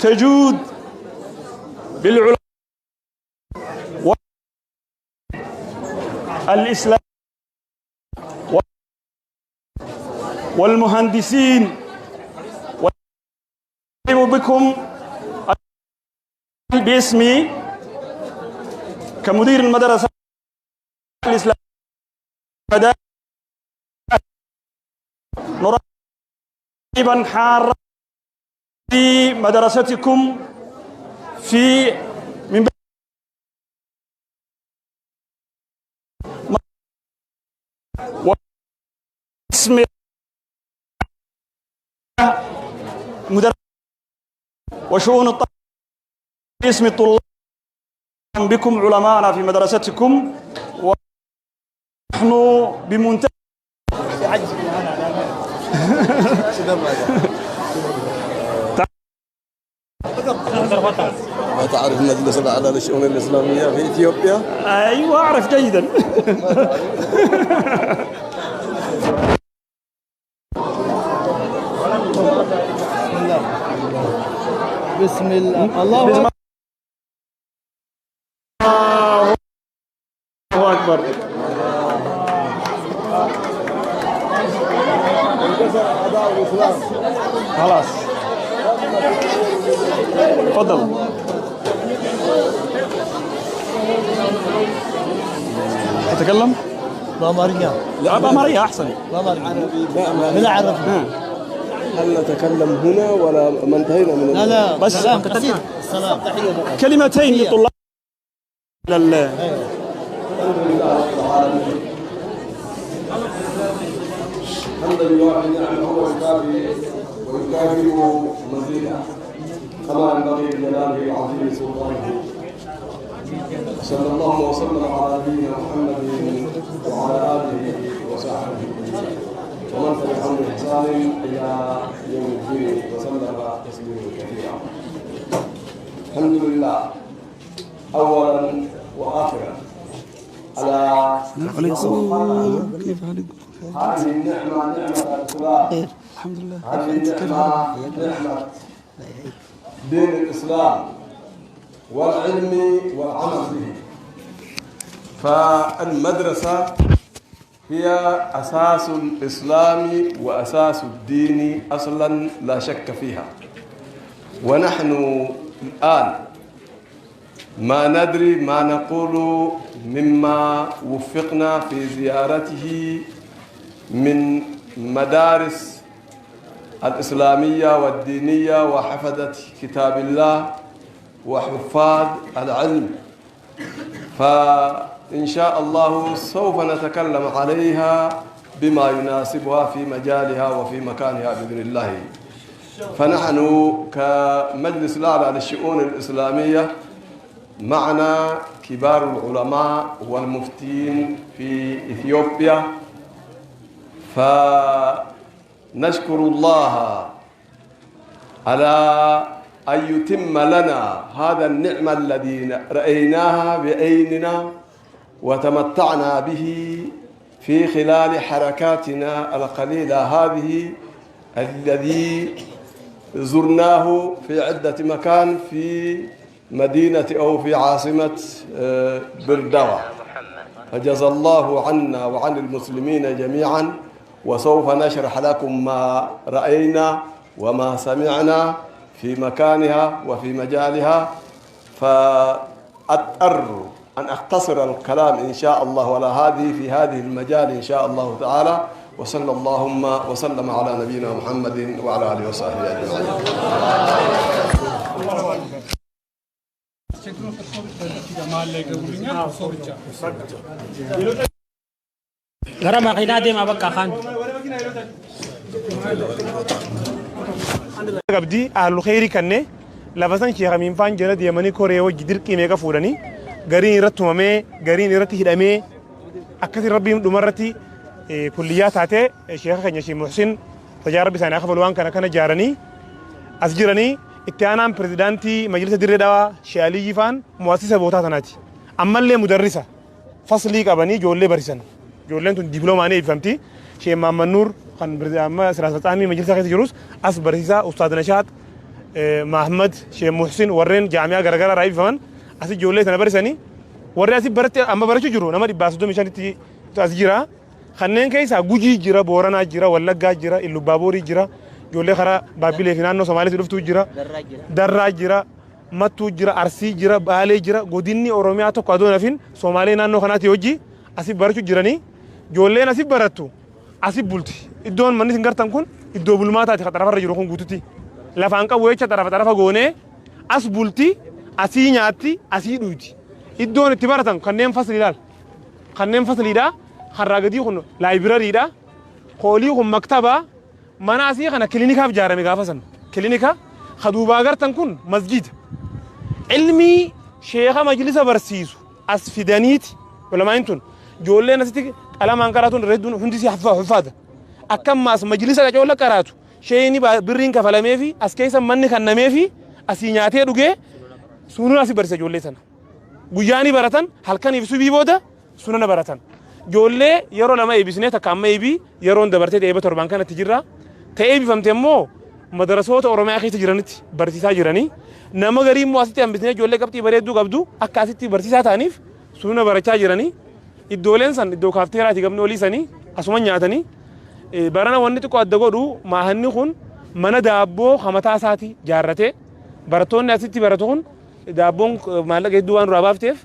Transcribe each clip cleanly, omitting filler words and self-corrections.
تجود بالعلماء الإسلام والمهندسين بكم باسمي كمدير المدرسة الإسلامية نرحبا حارا في مدرستكم في من اسم مدرس وشؤون الطلبة باسم الطلاب بكم علماءنا في مدرستكم ونحن بمنتهى ما تعرف المجلس الأعلى للشؤون الإسلامية في إثيوبيا؟ أيوة أعرف جيدا. بسم الله الله أكبر. خلاص تفضل. تتكلم باماريا. لا باماريا أحسن. بالعربي. هل نتكلم هنا ولا ما انتهينا من لا لا بس سلام كثير. سلام تحية كلمتين للطلاب. الحمد لله رب العالمين حمدا يوافي نعمه ويكافئ مزيدا كما ينبغي لجلاله العظيم سلطانه. صلى الله وسلم على نبينا محمد وعلى اله وصحبه ومن تبعهم باحسان الى يوم الدين وسلم تسليما كثيرا. الحمد لله اولا واخرا على هذه النعمه نعمه الاسلام. الحمد لله. هذه النعمه نعمه دين الاسلام والعلم والعمل به. فالمدرسة هي أساس الإسلام وأساس الدين أصلا لا شك فيها. ونحن الآن ما ندري ما نقول مما وفقنا في زيارته من مدارس الإسلامية والدينية وحفظة كتاب الله وحفاظ العلم. فإن شاء الله سوف نتكلم عليها بما يناسبها في مجالها وفي مكانها بإذن الله. فنحن كمجلس الأعلى للشؤون الإسلامية معنا كبار العلماء والمفتين في إثيوبيا، فنشكر الله على أن يتم لنا هذا النعمة الذي رأيناها بعيننا وتمتعنا به في خلال حركاتنا القليلة هذه الذي زرناه في عدة مكان في مدينة أو في عاصمة بردوة. فجزا الله عنا وعن المسلمين جميعا. وسوف نشرح لكم ما رأينا وما سمعنا في مكانها وفي مجالها. فأضطر أن أختصر الكلام إن شاء الله ولا في هذه المجال إن شاء الله تعالى. وصلى اللهم وسلم على نبينا محمد وعلى آله وصحبه أجمعين. غرام قينادي ما بقى خان قبدي أهل خيري كنّه لفظاً شيخ مين فان جرد يمني كوريا وجدير كيمة كفوراني غرين رتّو مامي غرين رتّي هدامي أكثر ربي دمرتي كليات هاته شيخ كان يشي محسن تجارب بسنا خبلوان كان جارني أسجرني اتيانا بريزيدانتي مجلس الدردوا شالي جفان مؤسسة بوتاتناتي أما اللي مدرسة فصلي كابني جولة بريسن جولة تون دبلوماني فهمتي شيء ما منور كان بريزيدان ما سراسة تامي مجلس خير جروس أس بريسة أستاذ نشاط Mahmad Sheikh Muhsin warreen jaamiyaa garagaraa irraa eebbifaman asi ijoollee sana barsiisanii warri asi baratte amma barachuu jiru nama 135 as jira kanneen keessaa Gujii jira Booranaa jira Wallaggaa jira Illubaaborii jira ijoollee karaa Baabbilee fi naannoo Somaaliitti dhuftuu jira Darraa jira Mattuu jira Arsii jira Baalee jira godinni Oromiyaa tokko adoo nafin Somaalee naannoo kanaatti hojii asi barachuu jiranii ijoolleen asi barattu asi bulti iddoon manni isin gartan kun iddoo bulmaataati xarafarra jiru kun guututti lafaan qabu jecha xarafa goonee as bulti asii nyaatti asii dhuyti iddoon itti baratan kanneen fasliidha harraa gadii kun laayibirariidha koolii kun maktaba mana asii kana kiliinikaaf ijaarame gaafa san kiliinika haduubaa gartan kun masjida ilmii sheekha majlisa barsiisu as fidaniiti ulamaan tun ijoolleen asitti qalamaan qaraatuun redduun hundi si haffaata akkammaas majlisa qacoolla qaraatu sheeyni birriin kafalamee fi as keessa manni kannamee fi asii nyaatee dhugee sunuu asii barsiisa ijoollee sana guyyaanii baratan halkaniif subii booda sunana baratan ijoollee yeroo lama eebisnee takka amma eebii yeroon dabartee eeba torbaan kanatti jirra ta'ee eebifamte immoo madarasoota Oromiyaa keessa jiranitti barsiisaa jiranii nama garii immoo asitti hambisnee ijoollee qabxii bareedduu qabdu akka asitti barsiisaa ta'aniif sunana barachaa jiranii iddooleen san iddoo kaafteeraati qabni oliisanii asuma nyaatanii barana wanni xiqqoo adda godhu maahanni kun mana daabboo hamataa isaati jaarratee barattoonni asitti baratu kun daabboon maallaqa hedduu waan duraa baafteef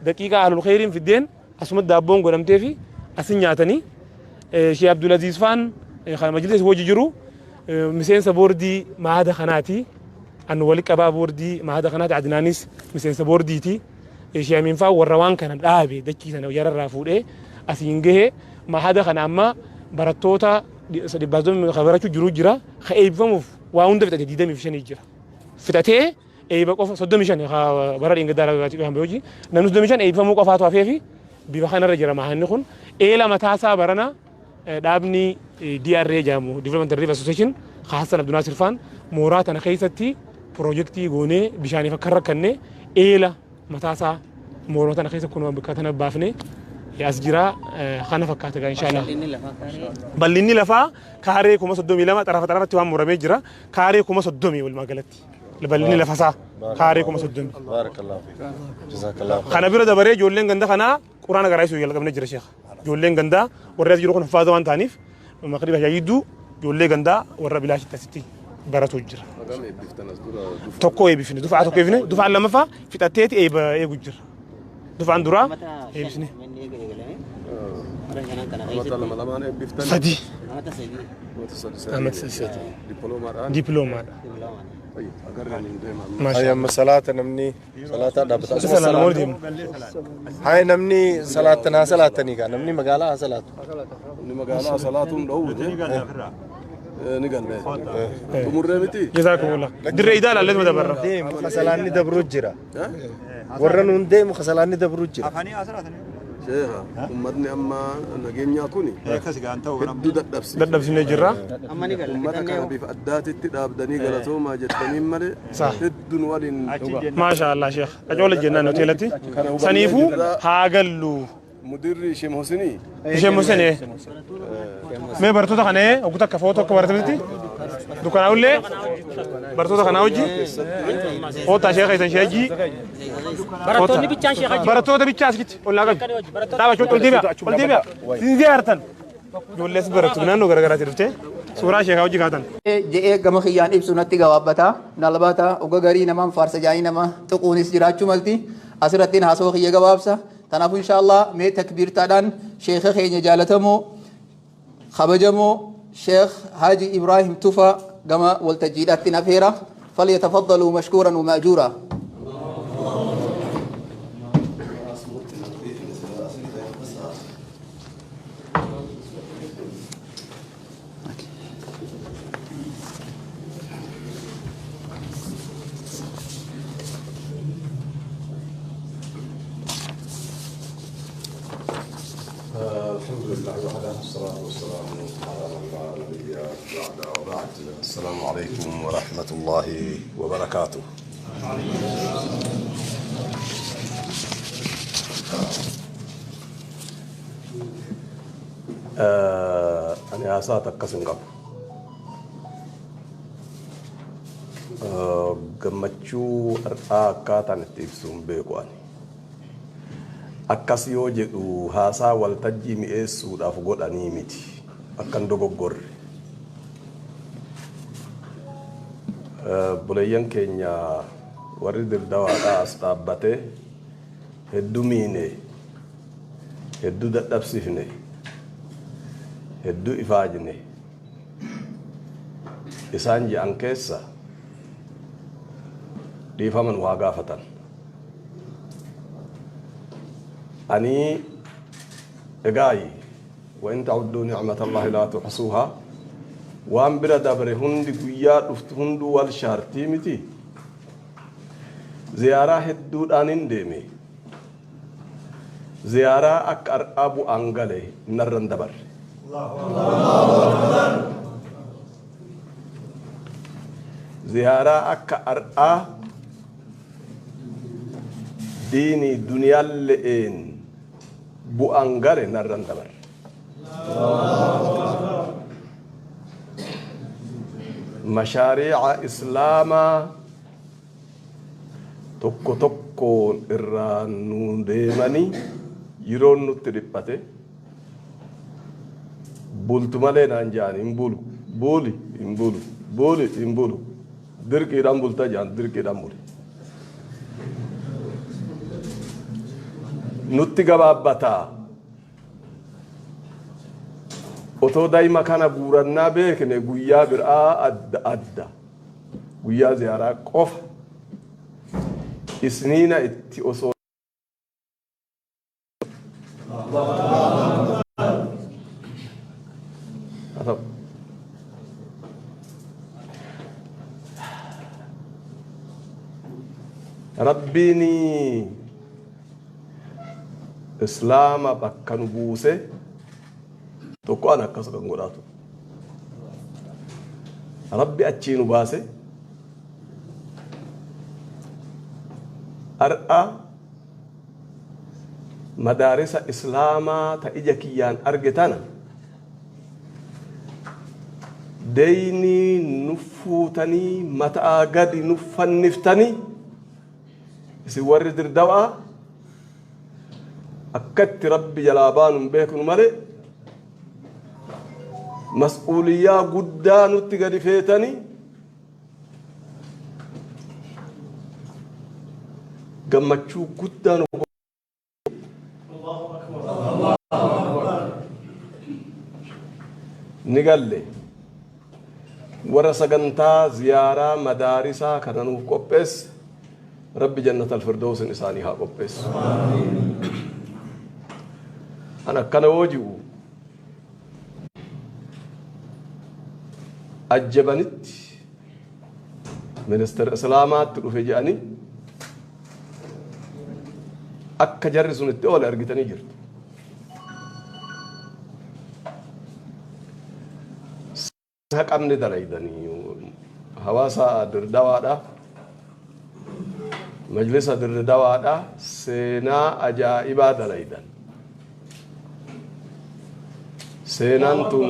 daqiiqaa ahlul khayriin fiddeen asuma daabboon godhamtee fi asin nyaatanii Sheikh Abdulaziz Faan kan majlisa hojii jiru miseensa boordii maada kanaati an wali qabaa boordii maada kanaati Adnaanis miseensa boordiiti Sheikh Amin Faa warra waan kana dhaabe dachii sana yararraa fuudhee asiin gahee maada kana amma barattoota dhibbaazonni barachuu jiru jira ka eebbifamuuf waa hunda fixate 25 jira fitatee eebba qofa 35 bara dhingada ragaati kan beeji namni 35 eebbifamuu qofaatu hafee fi bifa kanarra jira maahanni kun eela mataasaa barana dhaabni DRA jaamu Development Relief Association Hassan Abdul Nasir Faan mooraa tana keessatti piroojeektii goonee bishaaniif akka rakkannee eela mataasaa mooraa tana keessa kun bakka tana baafnee as jira kana fakkaata gaa inshallah bal'inni lafaa kaaree 32 xarafatti waan muramee jira kaaree 30 walumaa galatti bal'inni lafasaa kaaree 30 barakallahu fiik jazakallahu kana bira dabaree ijoolleen ganda kana quraana garaa isuu yalqabne jira sheekh ijoolleen ganda warra jiru kun hafaaza waan taaniif maqriba shayidu ijoollee ganda warra bilaashi tasitti baratu jira tokko eebifne dufaa tokko eebifne dufaa lamaffaa fixatteeti eegu jira dufaan duraa eebisne سدي دبلومة هاي أما صلاة نمني صلاة دابت هاي نمني صلاة تنا صلاة نيجا نمني مقالة صلاة مقالة صلاة داود نقال به تمر متي جزاكم الله در إدارة لازم دبرة ديم خسلاني دبروج جرا ورنون ديم خسلاني دبروج جرا شيخا أمدني أما نجينيا كوني دبس نجرا أمدا كان بفأدات التداب دني قالتو ما جتني مري تدن ولين ما شاء الله شيخ أجول الجنان وتيلتي سنيفو هاجلو مدير شيم حسني شيم حسني मैं बरतो तो खाने उगता कफो तो कवर करती दुकान उल्ले बरतो तो खाना उजी ओ ताशे कैसे शेजी बरतो ने बिचान शेखा बरतो तो बिचास किच और लगा तावा चोट उल्टी बिया सिंधी आरतन जो लेस बरतो ना नो गरगरा चिरते सूरा शेखा उजी खातन जे एक गम खियान इब्सुनती गवाबता नलबाता उगा गरी नमम फारस जाई नमा तो कोनिस जिराचु मलती असरतिन हासो खिया गवाबसा तनाफ इंशाअल्लाह मैं तकबीर तादान शेख खिया जालतमो خبجمو شيخ حاجي إبراهيم توفى كما والتجهيزات نفيرة فليتفضلوا مشكورا ومأجورا الحمد لله وعلى الصلاة والسلام على من لا نبي بعده وبعد السلام عليكم ورحمة الله وبركاته. أنا أساتك كسنقب gammachuu har'aa akkaataan itti ibsuun beeku'ani. Akkas yoo jedhu haasaa waltajjii mi'eessuudhaaf godhanii miti. Akkan dogoggorre. Buleeyyan keenya warri dirdawaadhaa as dhaabbatee hedduu miine, hedduu dadhabsifne, hedduu ifaajne. Isaan je'an keessa dhiifaman waa gaafatan. Ani egaayi wa in ta'uddu ni'matallahi la tuhsuha waan bira dabre hundi guyyaa dhuftu hunduu wal shaartii miti. Ziyaaraa hedduudhaan hin deeme. Ziyaaraa akka har'aa bu'aan gale narran dabarre. Ziyaaraa akka har'aa diinii duniyaan le'een bu'aan gale narran dabarre. Mashaariica islaamaa tokko tokkoon irraa nu deemanii yeroon nutti dhiphate bultu malee naan jaan hin bulu buuli hin bulu buuli hin bulu dirqiidhaan bulta jaan dirqiidhaan buli. Nutti gabaabbataa otoo daa'ima kana guurannaa beekne guyyaa biraa adda adda guyyaa ziyaaraa qofa isniina itti osoo rabbiin islaama bakka nu buuse tokko an akkas kan godhaatu rabbi achii nu baase ar'a madaarisa islaamaa ta ija kiyyaan arge tana deynii nu fuutanii mataa gadi nu fanniftanii isin warri dirdawaa akkatti rabbi jalaa baanun beeknu malee mas'uuliyyaa guddaa nutti gadi feetanii gammachuu guddaa nu ni galle warra sagantaa ziyaaraa madaarisaa kana nuuf qopheesse rabbi jannatal firdawsin isaanii haa qopheessu. An akkana yoo ji'u ajjabanitti ministeera islaamaatti dhufe jedhanii akka jarri sun itti oole argitanii jirtu. Haqamni dalaydanii hawaasa dirdawaadha majlisa dirdawaadha seenaa ajaa'ibaa dalaydan. Seenaan tun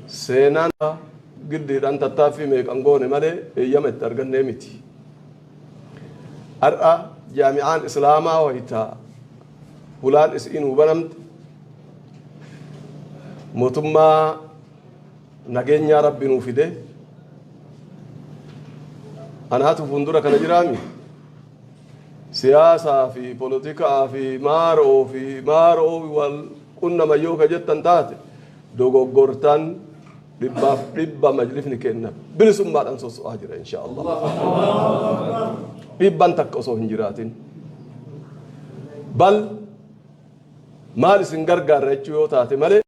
seenaan giddiidhaan tattaaffii meeqan goone malee eeyyama itti argannee miti. Har'a jaami'aan islaamaa wayitaa hulaan isiin hubanamte mootummaa nageenyaa rabbi nuu fide anaatu fuuldura kana jiraami siyaasaa fi poolitikaa fi maaroo wal qunnama yoo ka jettan taate dogoggortaan dhibbaaf dhibba majlisni kenna bilisummaadhaan soso'aa jira insha Allah. Dhibban takka osoo hin jiraatin bal maal isin gargaarra jechuu yoo taate malee